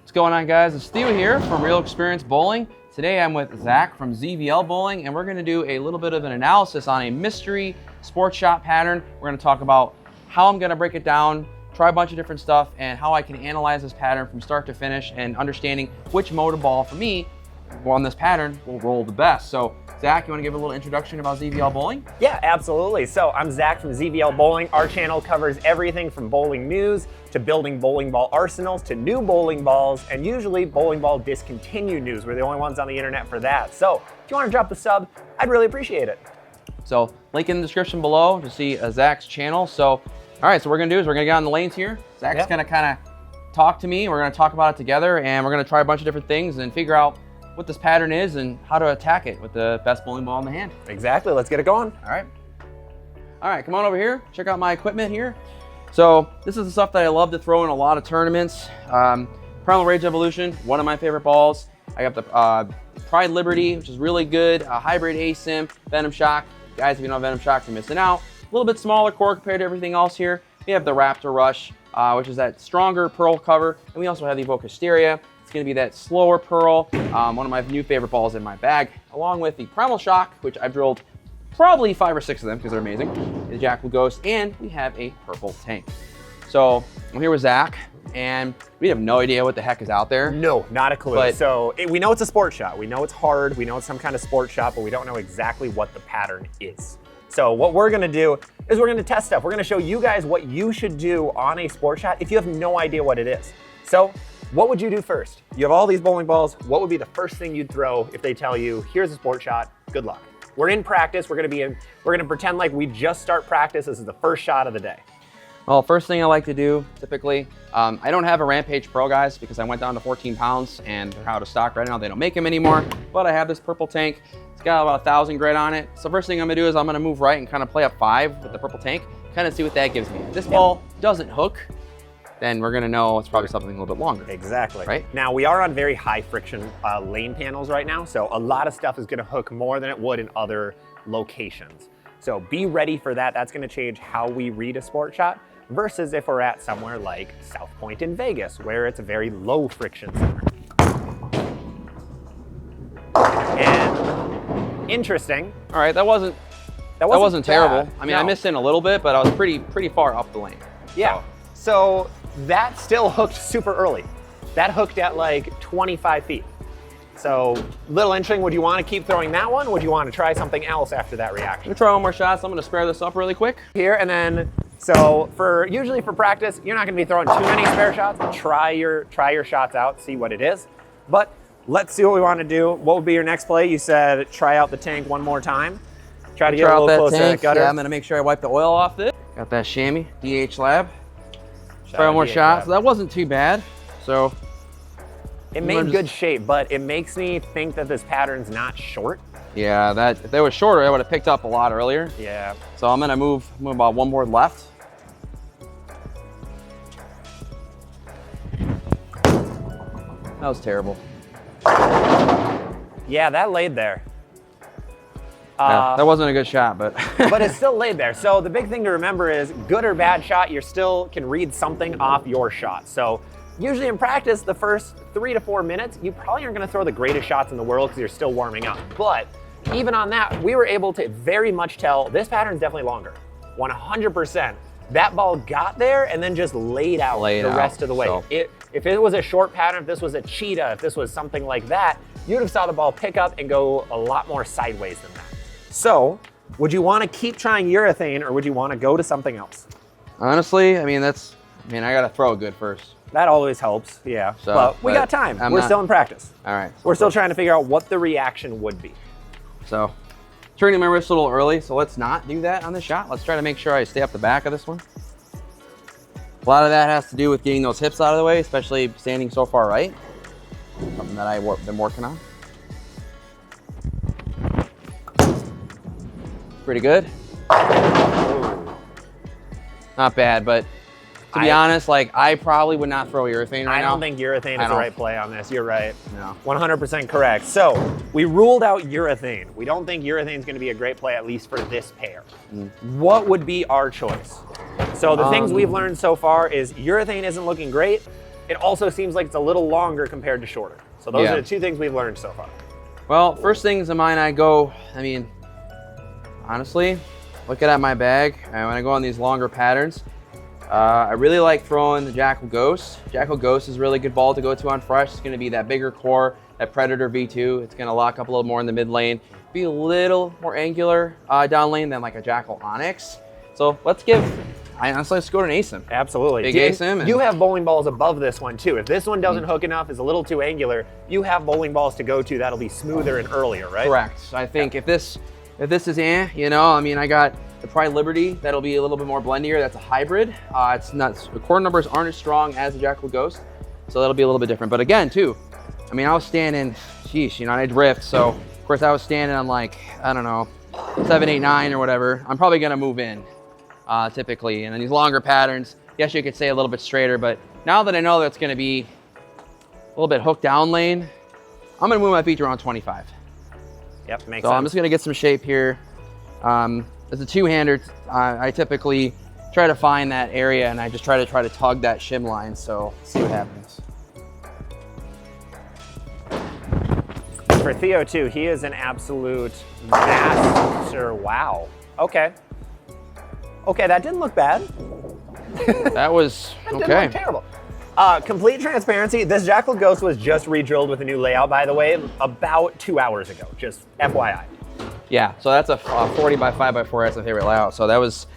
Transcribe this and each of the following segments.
What's going on, guys? It's Theo here from Real Experience Bowling. Today I'm with Zach from ZVL Bowling, and we're going to do a little bit of an analysis on a mystery sports shot pattern. We're going to talk about how I'm going to break it down, try a bunch of different stuff, and how I can analyze this pattern from start to finish, and understanding which motor ball for me on this pattern will roll the best. So Zach, you want to give a little introduction about ZVL Bowling? Yeah, absolutely. So I'm Zach from ZVL Bowling. Our channel covers everything from bowling news to building bowling ball arsenals to new bowling balls, and usually bowling ball discontinued news. We're the only ones on the internet for that. So if you want to drop a sub, I'd really appreciate it. So link in the description below to see Zach's channel. So all right, so what we're gonna do is we're gonna get on the lanes here. Zach's gonna kind of talk to me. We're gonna talk about it together, and we're gonna try a bunch of different things and figure out what this pattern is and how to attack it with the best bowling ball in the hand. Exactly, let's get it going. All right, come on over here. Check out my equipment here. So this is the stuff that I love to throw in a lot of tournaments. Primal Rage Evolution, one of my favorite balls. I got the Pride Liberty, which is really good. Hybrid ASIM, Venom Shock. Guys, if you don't have Venom Shock, you're missing out. A little bit smaller core compared to everything else here. We have the Raptor Rush, which is that stronger pearl cover. And we also have the Evoke Hysteria. It's gonna be that slower pearl, one of my new favorite balls in my bag, along with the Primal Shock, which I've drilled probably 5 or 6 of them because they're amazing, the Jackal Ghost, and we have a purple tank. So I'm here with Zach, and we have no idea what the heck is out there. No, not a clue. But we know it's a sport shot. We know it's hard. We know it's some kind of sport shot, but we don't know exactly what the pattern is. So what we're gonna do is we're gonna test stuff. We're gonna show you guys what you should do on a sport shot if you have no idea what it is. So what would you do first? You have all these bowling balls. What would be the first thing you'd throw if they tell you, here's a sport shot, good luck? We're in practice. We're gonna pretend like we just start practice. This is the first shot of the day. Well, first thing I like to do, typically, I don't have a Rampage Pro, guys, because I went down to 14 pounds and they're out of stock right now. They don't make them anymore, but I have this purple tank. It's got about 1,000 grit on it. So first thing I'm gonna do is I'm gonna move right and kind of play up 5 with the purple tank, kind of see what that gives me. If this ball doesn't hook, then we're gonna know it's probably something a little bit longer. Exactly. Right? Now, we are on very high friction lane panels right now, so a lot of stuff is gonna hook more than it would in other locations. So be ready for that. That's gonna change how we read a sport shot versus if we're at somewhere like South Point in Vegas, where it's a very low friction center. And interesting. All right, that wasn't terrible. bad. I mean, I missed in a little bit, but I was pretty far up the lane. Yeah. So that still hooked super early. That hooked at like 25 feet. So little interesting. Would you want to keep throwing that one? Would you want to try something else after that reaction? I'm gonna try one more shot, so I'm gonna spare this up really quick. Here, and then, so usually for practice, you're not gonna be throwing too many spare shots. Try your shots out, see what it is. But let's see what we want to do. What would be your next play? You said try out the tank one more time. Try to get a little closer to that gutter. Yeah, I'm gonna make sure I wipe the oil off this. Got that chamois, DH Lab. Try one more shot. So that wasn't too bad. So it made good shape, but it makes me think that this pattern's not short. Yeah, that if they were shorter, I would have picked up a lot earlier. Yeah. So I'm gonna move about 1 board left. That was terrible. Yeah, that laid there. Yeah, that wasn't a good shot, but but it's still laid there. So the big thing to remember is good or bad shot, you still can read something off your shot. So usually in practice, the first 3 to 4 minutes, you probably aren't gonna throw the greatest shots in the world because you're still warming up. But even on that, we were able to very much tell this pattern's definitely longer. 100%. That ball got there and then just laid out the rest of the way. So. If it was a short pattern, if this was a cheetah, if this was something like that, you'd have saw the ball pick up and go a lot more sideways than that. So, would you want to keep trying urethane or would you want to go to something else? honestly, I I gotta throw it good first. That always helps, yeah. So, but we got time. We're still in practice. All right. We're still trying to figure out what the reaction would be. So, turning my wrist a little early, so let's not do that on this shot. Let's try to make sure I stay up the back of this one. A lot of that has to do with getting those hips out of the way, especially standing so far right. Something that I've been working on. Pretty good. Not bad, but to be honest, like I probably would not throw urethane right now. I don't think urethane is the right play on this. You're right. No. 100% correct. So we ruled out urethane. We don't think urethane is going to be a great play, at least for this pair. What would be our choice? So the things we've learned so far is urethane isn't looking great. It also seems like it's a little longer compared to shorter. So those Yeah. are the two things we've learned so far. Well, first things in mind, I mean, honestly, looking at my bag, and when I go on these longer patterns, I really like throwing the Jackal Ghost. Jackal Ghost is a really good ball to go to on fresh. It's going to be that bigger core, that Predator V2. It's going to lock up a little more in the mid lane, be a little more angular down lane than like a Jackal Onyx. So let's go to an ASIM. Absolutely. Big ASIM. You have bowling balls above this one too. If this one doesn't hook enough, is a little too angular, you have bowling balls to go to that'll be smoother and earlier, right? Correct. I think if this is you know, I mean, I got the Pride Liberty that'll be a little bit more blendier. That's a hybrid. It's not, the core numbers aren't as strong as the Jackal Ghost, so that'll be a little bit different. But again, too, I mean, I was standing, sheesh, you know, I drift, so of course I was standing on like, I don't know, 7, 8, 9 or whatever. I'm probably gonna move in, typically. And then these longer patterns, yes, you could say a little bit straighter, but now that I know that it's gonna be a little bit hooked down lane, I'm gonna move my feet around 25. Yep, makes So sense. I'm just gonna get some shape here. As a two-hander, I typically try to find that area and I just try to tug that shim line. So let's see what happens. For Theo too, he is an absolute master. Wow. Okay. Okay, that didn't look bad. That was That didn't okay. look terrible. Complete transparency, this Jackal Ghost was just re-drilled with a new layout, by the way, about 2 hours ago, just FYI. Yeah, so that's a 40 by 5 by 4. That's my favorite layout. So that was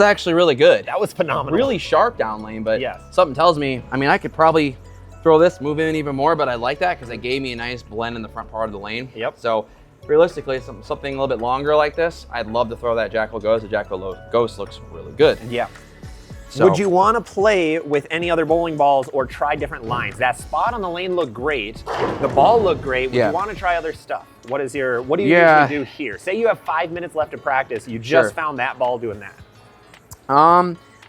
actually really good. That was phenomenal. Really sharp down lane, but Yes. something tells me, I mean, I could probably throw this, move in even more, but I like that because it gave me a nice blend in the front part of the lane. Yep. So realistically, something a little bit longer like this, I'd love to throw that Jackal Ghost. The Jackal Ghost looks really good. Yeah. So, Would you want to play with any other bowling balls or try different lines? That spot on the lane looked great. The ball looked great. Would Yeah. you want to try other stuff? What do you Yeah. usually do here? Say you have 5 minutes left to practice. You just Sure. found that ball doing that.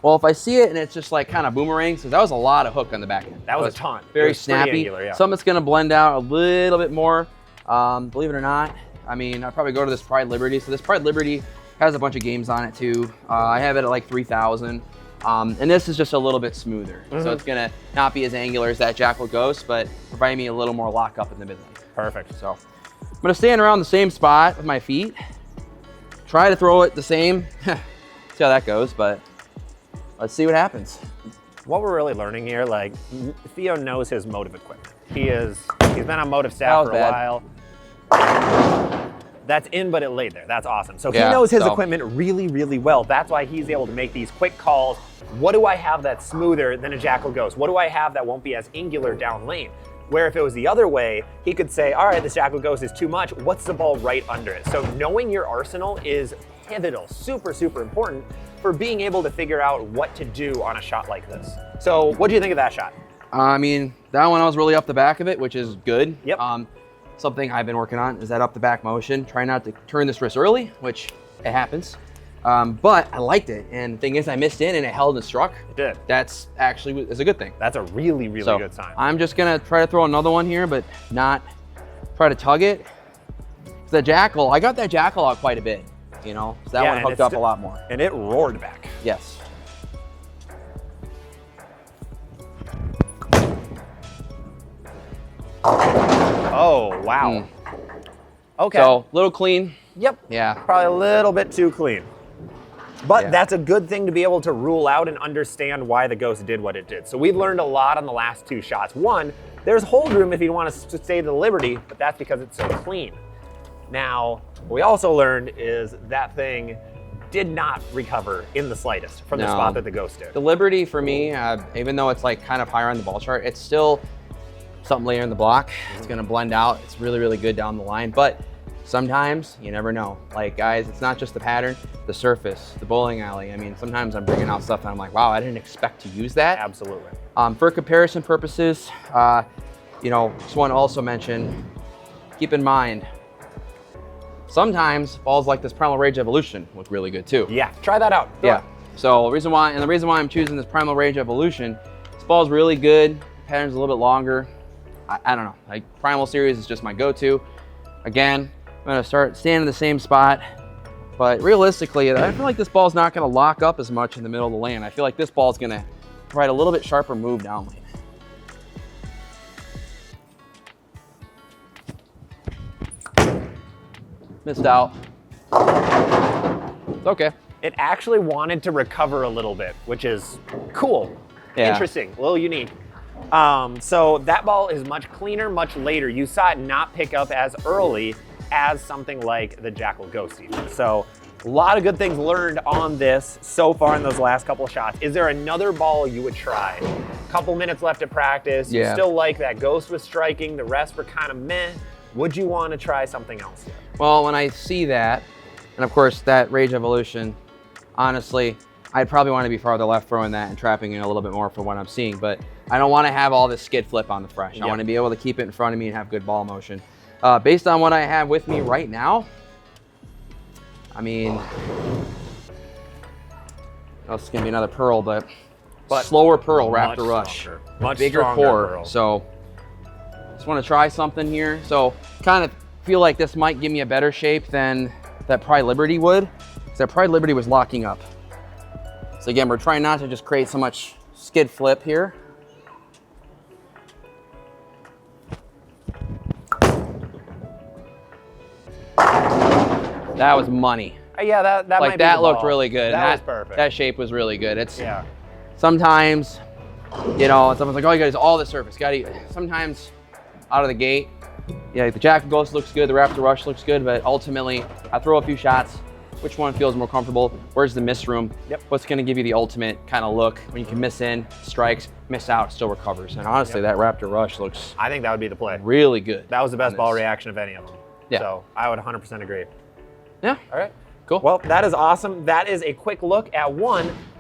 well, if I see it and it's just like kind of boomerangs, because that was a lot of hook on the back end. That was a ton. It Very was pretty snappy. angular, yeah. Some that's gonna blend out a little bit more. Believe it or not, I mean, I'd probably go to this Pride Liberty. So this Pride Liberty has a bunch of games on it too. I have it at like 3,000. And this is just a little bit smoother. So it's gonna not be as angular as that Jackal Ghost, but provide me a little more lock up in the mid lane. Perfect. So I'm gonna stand around the same spot with my feet. Try to throw it the same. See how that goes, but let's see what happens. What we're really learning here, like Theo knows his motive equipment. He's been on motive That staff was for a bad. while. That's in, but it laid there. That's awesome. So he Yeah, knows his so- equipment really, really well. That's why he's able to make these quick calls. What do I have that's smoother than a Jackal Ghost? What do I have that won't be as angular down lane? Where if it was the other way, he could say, all right, this Jackal Ghost is too much. What's the ball right under it? So knowing your arsenal is pivotal, super, super important for being able to figure out what to do on a shot like this. So what do you think of that shot? I mean, that one I was really up the back of it, which is good. Yep. Something I've been working on is that up the back motion. Try not to turn this wrist early, which it happens. But I liked it. And the thing is, I missed in and it held and struck. It did. That's actually is a good thing. That's a really, really So good sign. I'm just gonna try to throw another one here, but not try to tug it. The Jackal, I got that Jackal out quite a bit, you know, so that Yeah, one and hooked it's up a still- lot more. And it roared back. Yes. Oh, wow. Okay. So a little clean. Yep. Yeah. Probably a little bit too clean. But Yeah. that's a good thing to be able to rule out and understand why the Ghost did what it did. So we've learned a lot on the last two shots. One, there's hold room if you want to stay to the Liberty, but that's because it's so clean. Now, what we also learned is that thing did not recover in the slightest from the No. spot that the Ghost did. The Liberty for me, even though it's like kind of higher on the ball chart, it's still something later in the block. It's gonna blend out. It's really, really good down the line. But sometimes you never know. Like guys, it's not just the pattern, the surface, the bowling alley. I mean, sometimes I'm bringing out stuff and I'm like, wow, I didn't expect to use that. Absolutely. For comparison purposes, you know, just want to also mention, keep in mind, sometimes balls like this Primal Rage Evolution look really good too. Yeah, try that out. Go Yeah. on. So the reason why I'm choosing this Primal Rage Evolution, this ball's really good. Pattern's a little bit longer. I don't know. Like Primal series is just my go-to. Again, I'm gonna start standing in the same spot, but realistically, I feel like this ball's not gonna lock up as much in the middle of the lane. I feel like this ball's gonna provide a little bit sharper move down lane. Missed out. It's okay. It actually wanted to recover a little bit, which is cool. Yeah. Interesting, a little unique. So that ball is much cleaner, much later. You saw it not pick up as early as something like the Jackal Ghost even. So a lot of good things learned on this so far in those last couple of shots. Is there another ball you would try? Couple minutes left to practice. You still like that Ghost was striking, the rest were kind of meh. Would you want to try something else here? Well, when I see that, and of course that Rage Evolution, honestly, I'd probably want to be farther left throwing that and trapping it a little bit more for what I'm seeing, but I don't want to have all this skid flip on the fresh. I want to be able to keep it in front of me and have good ball motion. Based on what I have with me right now, I mean, this is going to be another pearl, but slower pearl Raptor Rush. Much bigger core. Pearl. So just want to try something here. So kind of feel like this might give me a better shape than that Pride Liberty would, because that Pride Liberty was locking up. So again, we're trying not to just create so much skid flip here. That was money. Yeah, that like might be that the looked ball. really good. That And was perfect. That shape was really good. It's sometimes, you know, someone's like, oh, you got to use all the surface. Got to sometimes out of the gate. Yeah, the Jackal Ghost looks good, the Raptor Rush looks good, but ultimately, I throw a few shots. Which one feels more comfortable? Where's the miss room? What's going to give you the ultimate kind of look when you can miss in, strikes, miss out, still recovers. And honestly, that Raptor Rush looks. I think that would be the play. Really good. That was the best ball reaction of any of them. Yeah. So I would 100% agree. Yeah. All right. Cool. Well, that is awesome. That is a quick look at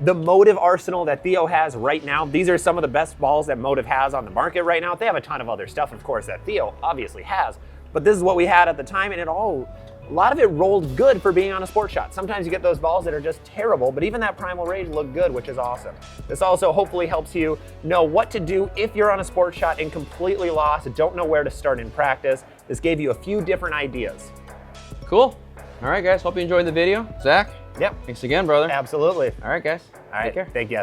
the Motive arsenal that Theo has right now. These are some of the best balls that Motive has on the market right now. They have a ton of other stuff, of course, that Theo obviously has. But this is what we had at the time, and a lot of it rolled good for being on a sport shot. Sometimes you get those balls that are just terrible, but even that Primal Rage looked good, which is awesome. This also hopefully helps you know what to do if you're on a sport shot and completely lost, don't know where to start in practice. This gave you a few different ideas. Cool. All right, guys. Hope you enjoyed the video. Zach? Yep. Thanks again, brother. Absolutely. All right, guys. All right. Take care. Thank you.